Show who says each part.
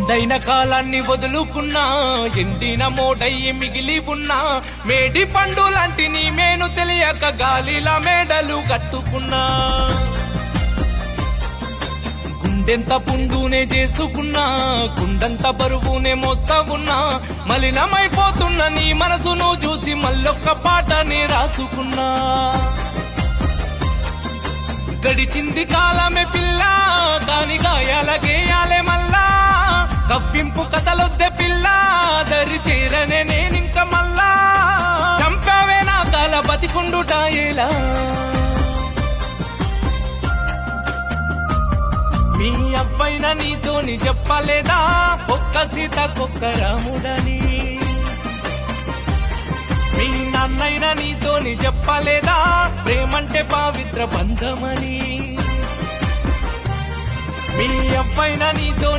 Speaker 1: నిండైన కాలాన్ని వదులుకున్నా, ఎండిన మోడయ్యి మిగిలి ఉన్నా, మేడి పండు లాంటి నీ మేను తెలియక గాలిలా మేడలు కట్టుకున్నా. గుండెంత పుండునే చేసుకున్నా, గుండంత బరువునే మోస్తా ఉన్నా, మలినమైపోతున్న నీ మనసును చూసి మళ్ళొక్క పాటని రాసుకున్నా. గడిచింది కాలమే పిల్ల, కాని గాయాల గేయాలే మల్లా, కవ్వింపు కథలొద్దే పిల్ల, దరి చేరనే నేనింక మల్లా. చంపావే నా కాల బతికుండుటాయేలా, మీ అబ్బాయిన నీతోని చెప్పలేదా, ఒక్క సీతకొక్క రాముడని. మీ నాన్నైనా నీతోని చెప్పలేదా, ప్రేమంటే పవిత్ర బంధమని. మీ అబ్బాయిన నీతో